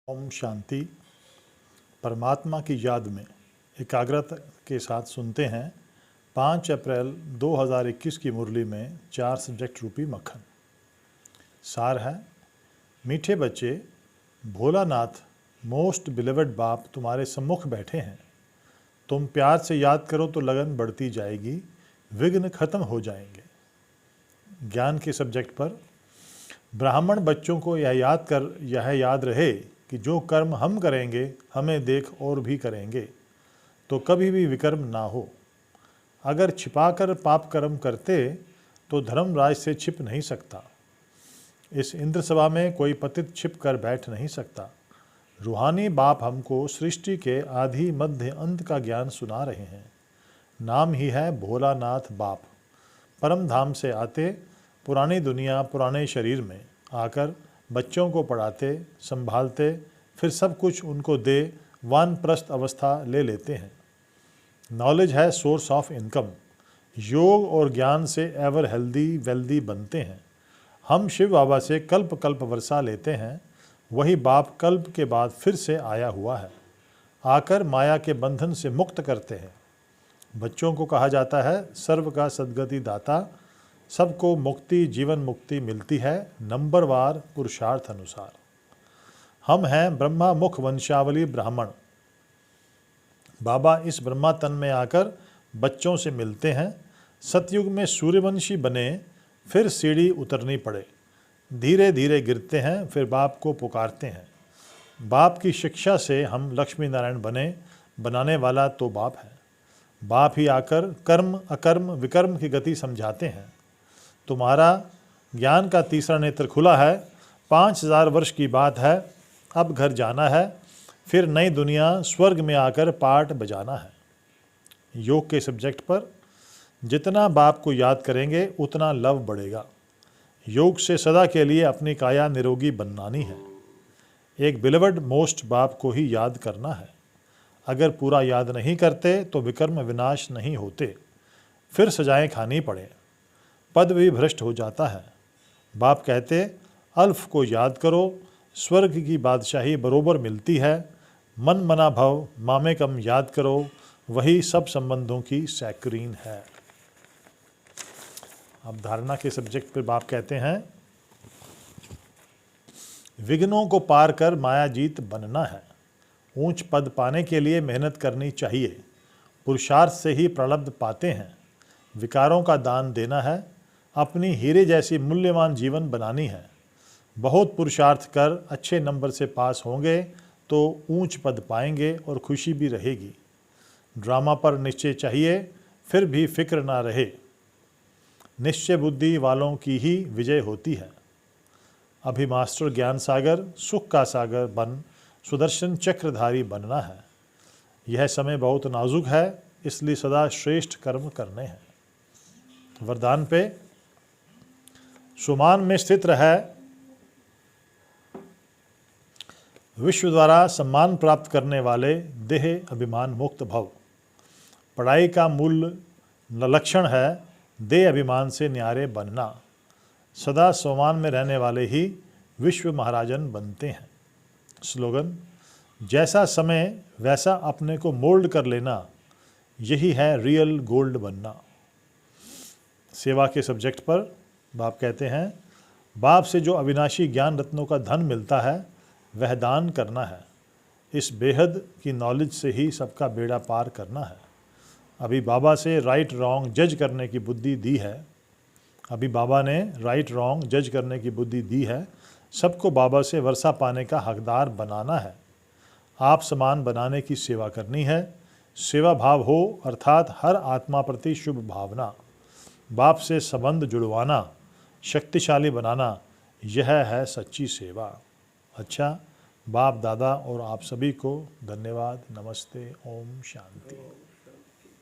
ओम शांति। परमात्मा की याद में एकाग्रता के साथ सुनते हैं 5 अप्रैल 2021 की मुरली में 4 सब्जेक्ट रूपी मक्खन। सार है, मीठे बच्चे, भोलानाथ मोस्ट बिलीवेड बाप तुम्हारे सम्मुख बैठे हैं। तुम प्यार से याद करो तो लगन बढ़ती जाएगी, विघ्न खत्म हो जाएंगे। ज्ञान के सब्जेक्ट पर ब्राह्मण बच्चों को यह याद रहे कि जो कर्म हम करेंगे हमें देख और भी करेंगे, तो कभी भी विकर्म ना हो। अगर छिपाकर पाप कर्म करते तो धर्मराज से छिप नहीं सकता। इस इंद्र सभा में कोई पतित छिप कर बैठ नहीं सकता। रूहानी बाप हमको सृष्टि के आदि मध्य अंत का ज्ञान सुना रहे हैं। नाम ही है भोलानाथ बाप। परम धाम से आते पुरानी दुनिया पुराने शरीर में आकर बच्चों को पढ़ाते संभालते, फिर सब कुछ उनको दे वानप्रस्थ अवस्था ले लेते हैं। नॉलेज है सोर्स ऑफ इनकम। योग और ज्ञान से एवर हेल्दी वेल्दी बनते हैं। हम शिव बाबा से कल्प कल्प वर्षा लेते हैं। वही बाप कल्प के बाद फिर से आया हुआ है, आकर माया के बंधन से मुक्त करते हैं। बच्चों को कहा जाता है सर्व का सद्गति दाता। सबको मुक्ति जीवन मुक्ति मिलती है नंबरवार पुरुषार्थ अनुसार। हम हैं ब्रह्मा मुख वंशावली ब्राह्मण। बाबा इस ब्रह्मा तन में आकर बच्चों से मिलते हैं। सतयुग में सूर्यवंशी बने, फिर सीढ़ी उतरनी पड़े। धीरे धीरे गिरते हैं, फिर बाप को पुकारते हैं। बाप की शिक्षा से हम लक्ष्मी नारायण बने, बनाने वाला तो बाप है। बाप ही आकर कर्म अकर्म विकर्म की गति समझाते हैं। तुम्हारा ज्ञान का तीसरा नेत्र खुला है। 5000 वर्ष की बात है, अब घर जाना है, फिर नई दुनिया स्वर्ग में आकर पाठ बजाना है। योग के सब्जेक्ट पर जितना बाप को याद करेंगे उतना लव बढ़ेगा। योग से सदा के लिए अपनी काया निरोगी बनानी है। एक बिलीवर्ड मोस्ट बाप को ही याद करना है। अगर पूरा याद नहीं करते तो विकर्म विनाश नहीं होते, फिर सजाएं खानी पड़े, पद भी भ्रष्ट हो जाता है। बाप कहते अल्फ को याद करो, स्वर्ग की बादशाही बरोबर मिलती है। मन मना भव मामे कम याद करो, वही सब संबंधों की सैक्रीन है। अब धारणा के सब्जेक्ट पर बाप कहते हैं विघ्नों को पार कर माया जीत बनना है। ऊंच पद पाने के लिए मेहनत करनी चाहिए। पुरुषार्थ से ही प्रलब्ध पाते हैं। विकारों का दान देना है। अपनी हीरे जैसी मूल्यवान जीवन बनानी है। बहुत पुरुषार्थ कर अच्छे नंबर से पास होंगे तो ऊंच पद पाएंगे और खुशी भी रहेगी। ड्रामा पर निश्चय चाहिए, फिर भी फिक्र ना रहे। निश्चय बुद्धि वालों की ही विजय होती है। अभी मास्टर ज्ञान सागर सुख का सागर बन सुदर्शन चक्रधारी बनना है। यह समय बहुत नाजुक है, इसलिए सदा श्रेष्ठ कर्म करने हैं। वरदान पे सुमान में स्थित रहे, विश्व द्वारा सम्मान प्राप्त करने वाले देह अभिमान मुक्त भव। पढ़ाई का मूल लक्षण है देह अभिमान से न्यारे बनना। सदा सम्मान में रहने वाले ही विश्व महाराजन बनते हैं। स्लोगन, जैसा समय वैसा अपने को मोल्ड कर लेना, यही है रियल गोल्ड बनना। सेवा के सब्जेक्ट पर बाप कहते हैं बाप से जो अविनाशी ज्ञान रत्नों का धन मिलता है वह दान करना है। इस बेहद की नॉलेज से ही सबका बेड़ा पार करना है। अभी बाबा से राइट रॉन्ग जज करने की बुद्धि दी है। अभी बाबा ने राइट रॉन्ग जज करने की बुद्धि दी है। सबको बाबा से वर्षा पाने का हकदार बनाना है। आप समान बनाने की सेवा करनी है। सेवा भाव हो अर्थात हर आत्मा प्रति शुभ भावना। बाप से संबंध जुड़वाना, शक्तिशाली बनाना, यह है सच्ची सेवा। अच्छा, बाप दादा और आप सभी को धन्यवाद। नमस्ते। ओम शांति।